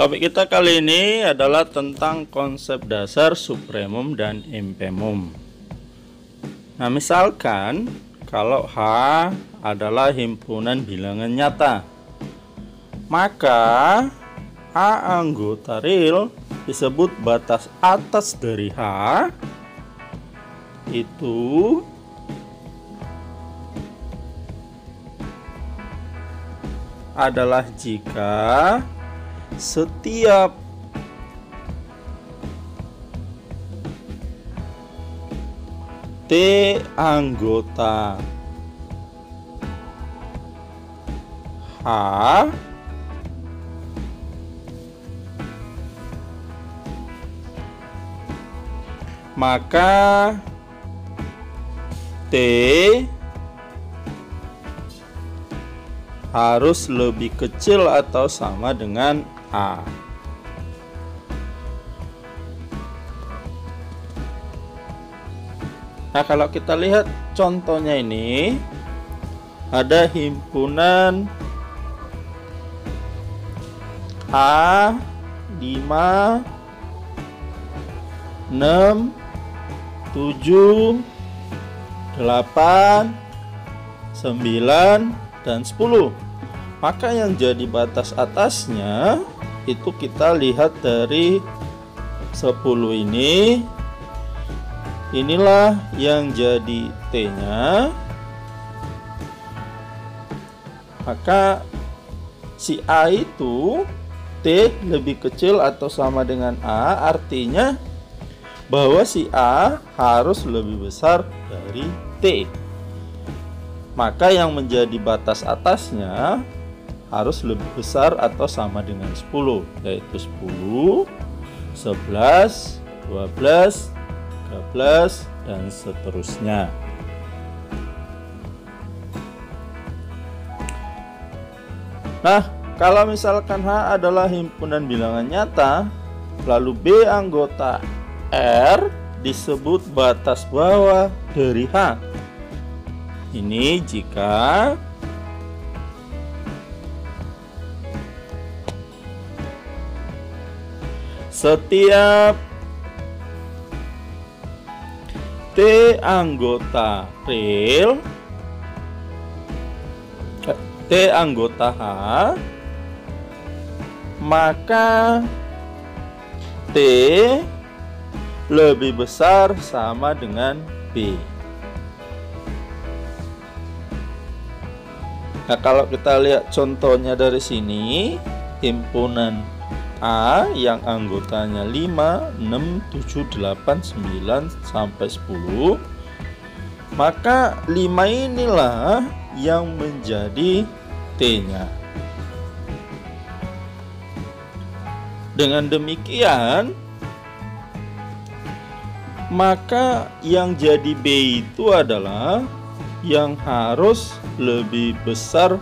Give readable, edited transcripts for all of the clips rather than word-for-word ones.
Topik kita kali ini adalah tentang konsep dasar supremum dan infimum. Nah, misalkan kalau H adalah himpunan bilangan nyata, maka A anggota real disebut batas atas dari H itu adalah jika setiap T anggota H maka T harus lebih kecil atau sama dengan A. Nah, kalau kita lihat contohnya ini, ada himpunan A 5, 6, 7, 8, 9, dan 10. Maka yang jadi batas atasnya itu kita lihat dari 10 ini. Inilah yang jadi T-nya. Maka si A itu T lebih kecil atau sama dengan A, artinya bahwa si A harus lebih besar dari T. Maka yang menjadi batas atasnya harus lebih besar atau sama dengan 10, yaitu 10, 11, 12, 13, dan seterusnya. Nah, kalau misalkan H adalah himpunan bilangan nyata, lalu B anggota R disebut batas bawah dari H. Ini jika setiap T anggota real, T anggota H, maka T lebih besar sama dengan B. Nah, kalau kita lihat contohnya dari sini, himpunan A yang anggotanya 5, 6, 7, 8, 9, sampai 10, maka 5 inilah yang menjadi T-nya. Dengan demikian, maka yang jadi B itu adalah yang harus lebih besar,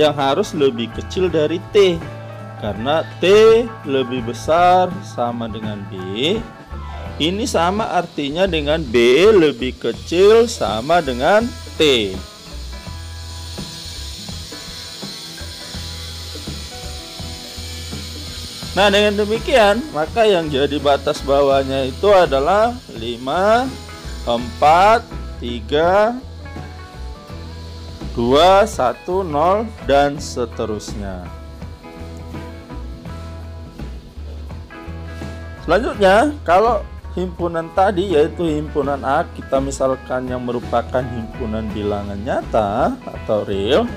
yang harus lebih kecil dari T. Karena T lebih besar sama dengan B, ini sama artinya dengan B lebih kecil sama dengan T. Nah, dengan demikian, maka yang jadi batas bawahnya itu adalah 5, 4, 3, 2, 1, 0, dan seterusnya. Selanjutnya, kalau himpunan tadi yaitu himpunan A, kita misalkan yang merupakan himpunan bilangan nyata atau real,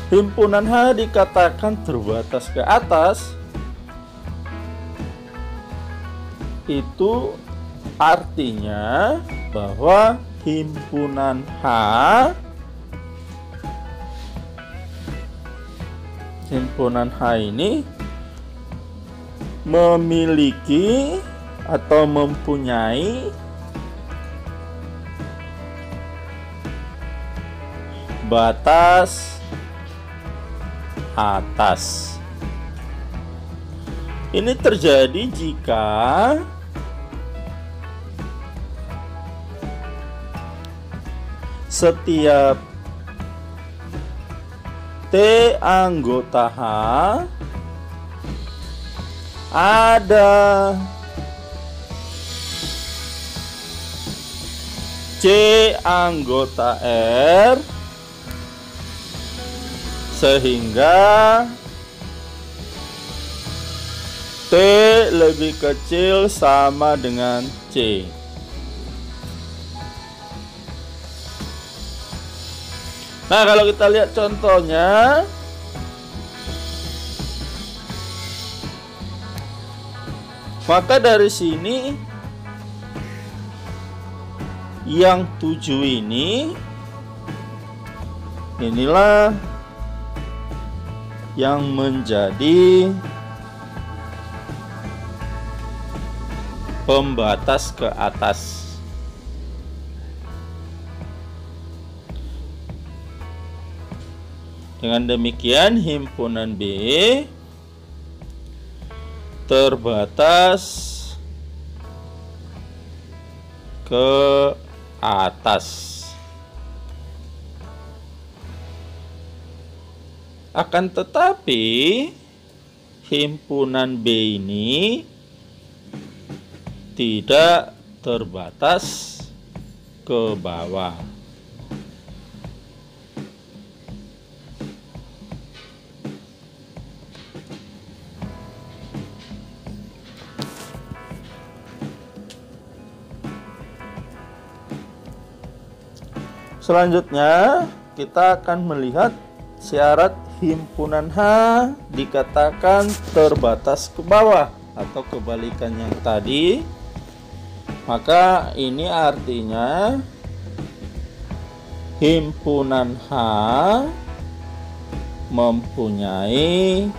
himpunan H dikatakan terbatas ke atas, itu artinya bahwa himpunan H ini memiliki atau mempunyai batas atas. Ini terjadi jika setiap T anggota H ada C anggota R, sehingga T lebih kecil sama dengan C. Nah, kalau kita lihat contohnya, maka dari sini yang 7 inilah yang menjadi pembatas ke atas. Dengan demikian, himpunan B terbatas ke atas. Akan tetapi, himpunan B ini tidak terbatas ke bawah. Selanjutnya, kita akan melihat syarat himpunan H dikatakan terbatas ke bawah atau kebalikan yang tadi. Maka ini artinya himpunan H mempunyai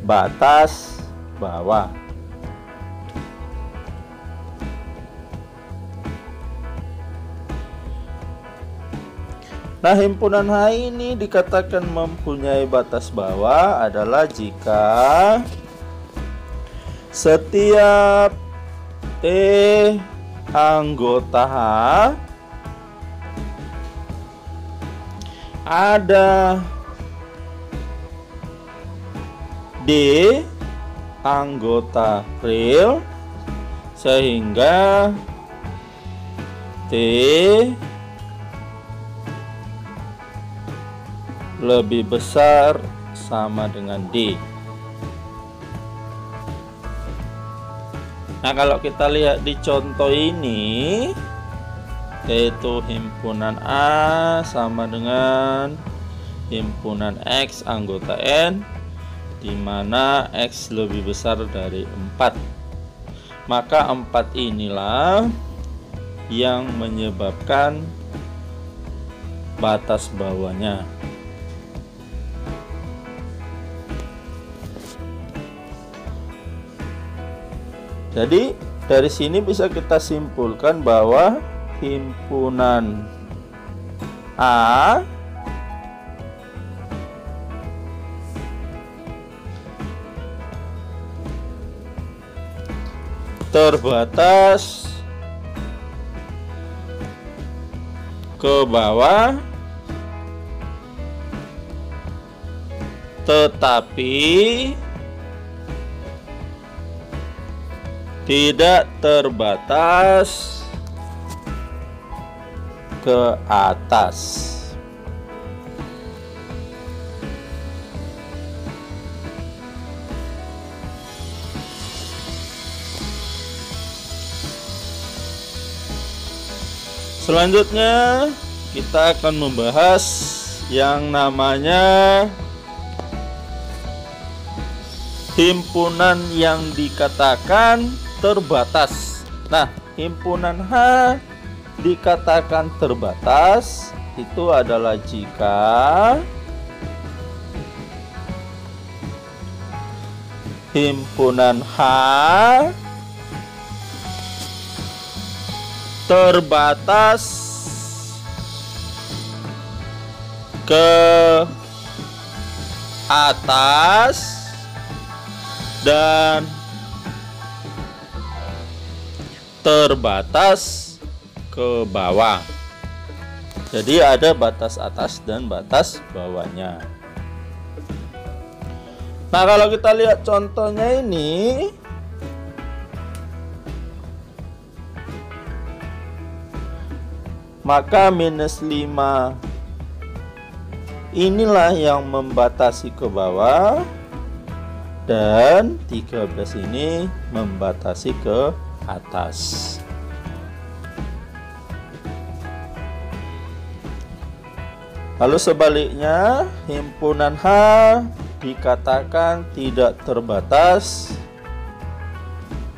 batas bawah. Nah, himpunan H ini dikatakan mempunyai batas bawah adalah jika setiap T anggota H ada D anggota real, sehingga T lebih besar sama dengan D. Nah, kalau kita lihat di contoh ini, yaitu himpunan A sama dengan himpunan X anggota N, di mana X lebih besar dari 4. Maka 4 inilah yang menyebabkan batas bawahnya. Jadi dari sini bisa kita simpulkan bahwa himpunan A terbatas ke bawah, tetapi tidak terbatas ke atas. Selanjutnya kita akan membahas yang namanya himpunan yang dikatakan terbatas. Nah, himpunan H dikatakan terbatas itu adalah jika himpunan H terbatas ke atas dan terbatas ke bawah. Jadi ada batas atas dan batas bawahnya. Nah, kalau kita lihat contohnya ini, maka minus 5 inilah yang membatasi ke bawah, dan 13 ini membatasi ke atas. Lalu sebaliknya, himpunan H dikatakan tidak terbatas,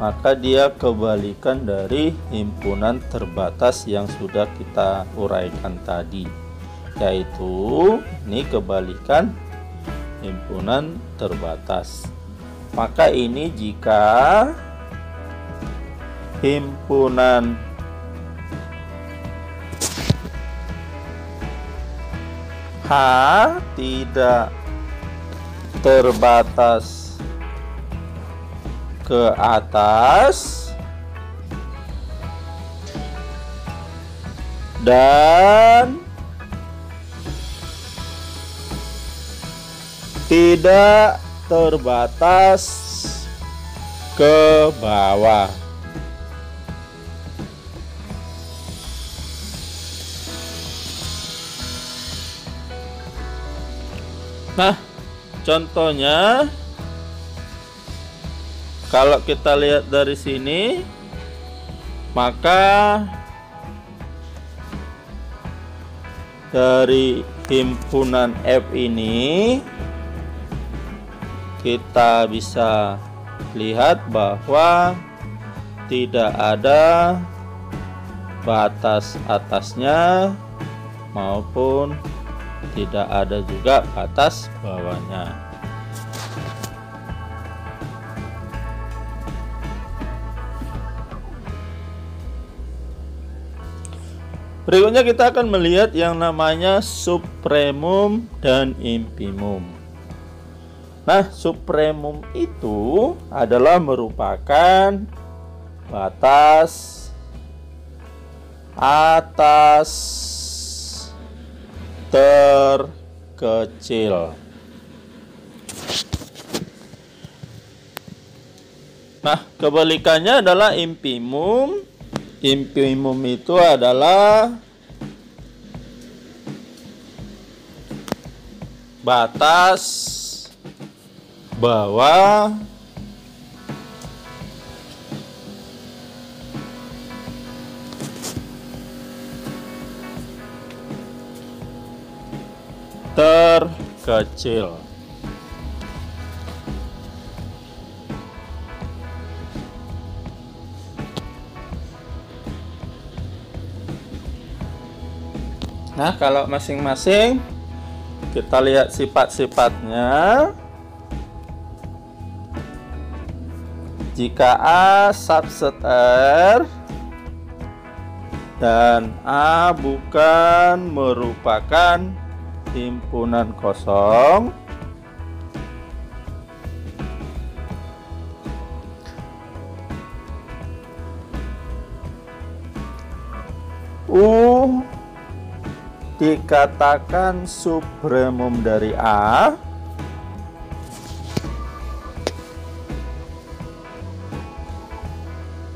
maka dia kebalikan dari himpunan terbatas yang sudah kita uraikan tadi, yaitu ini kebalikan himpunan terbatas. Maka ini jika himpunan H tidak terbatas ke atas dan tidak terbatas ke bawah. Nah, contohnya kalau kita lihat dari sini, maka dari himpunan F ini kita bisa lihat bahwa tidak ada batas atasnya maupun tidak ada juga batas bawahnya. Berikutnya kita akan melihat yang namanya supremum dan infimum. Nah, supremum itu adalah merupakan batas atas terkecil. Nah, kebalikannya adalah infimum. Infimum itu adalah batas bawah terkecil. Nah, kalau masing-masing kita lihat sifat-sifatnya. Jika A subset R dan A bukan merupakan himpunan kosong, U dikatakan supremum dari A.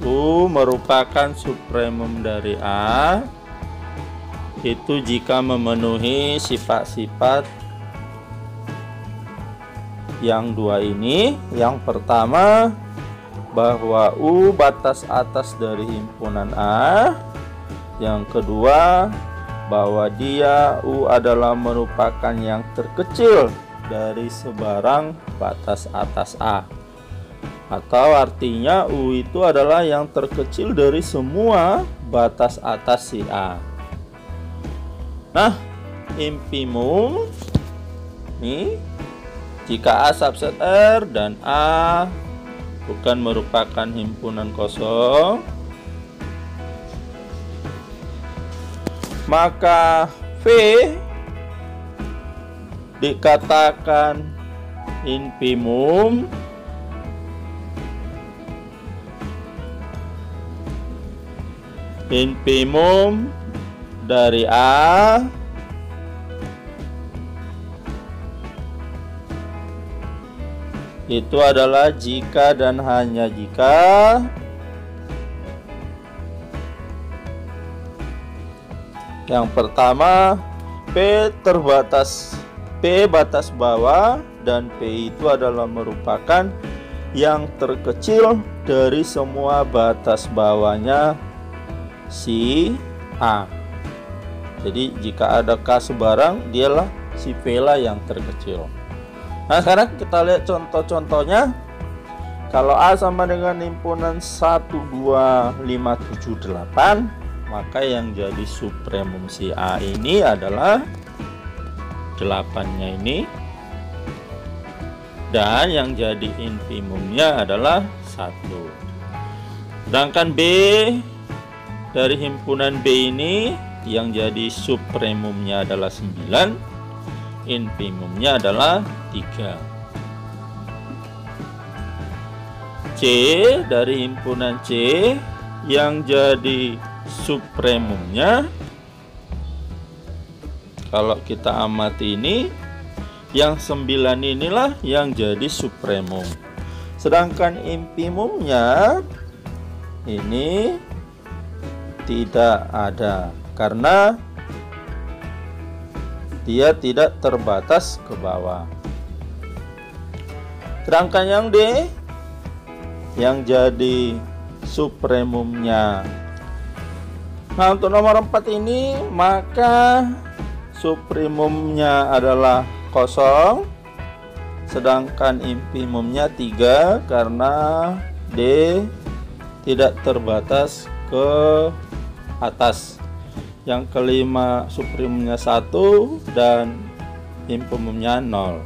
U merupakan supremum dari A itu jika memenuhi sifat-sifat yang dua ini. Yang pertama, bahwa U batas atas dari himpunan A. Yang kedua, bahwa dia U adalah merupakan yang terkecil dari sebarang batas atas A, atau artinya U itu adalah yang terkecil dari semua batas atas si A. Nah, infimum ini jika A subset R dan A bukan merupakan himpunan kosong, maka V dikatakan infimum dari A itu adalah jika dan hanya jika yang pertama P batas bawah, dan P itu adalah merupakan yang terkecil dari semua batas bawahnya si A. Jadi jika ada K sebarang, dialah si P lah yang terkecil. Nah, sekarang kita lihat contoh-contohnya. Kalau A sama dengan himpunan 1, 2, 5, 7, 8, maka yang jadi supremum si A ini adalah 8-nya ini, dan yang jadi infimumnya adalah 1. Sedangkan B dari himpunan B ini yang jadi supremumnya adalah 9, infimumnya adalah 3. C dari himpunan C yang jadi supremumnya, kalau kita amati ini, yang 9 inilah yang jadi supremum. Sedangkan infimumnya ini tidak ada karena dia tidak terbatas ke bawah. Sedangkan yang D yang jadi supremumnya. Nah, untuk nomor 4 ini maka supremumnya adalah 0, sedangkan infimumnya 3 karena D tidak terbatas ke atas. Yang kelima supremumnya 1 dan infimumnya 0.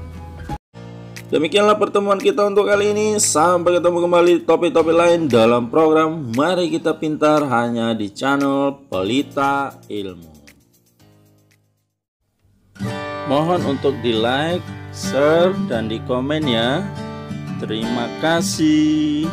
Demikianlah pertemuan kita untuk kali ini. Sampai ketemu kembali di topik-topik lain dalam program Mari Kita Pintar hanya di channel Pelita Ilmu. Mohon untuk di like, share, dan di komen ya. Terima kasih.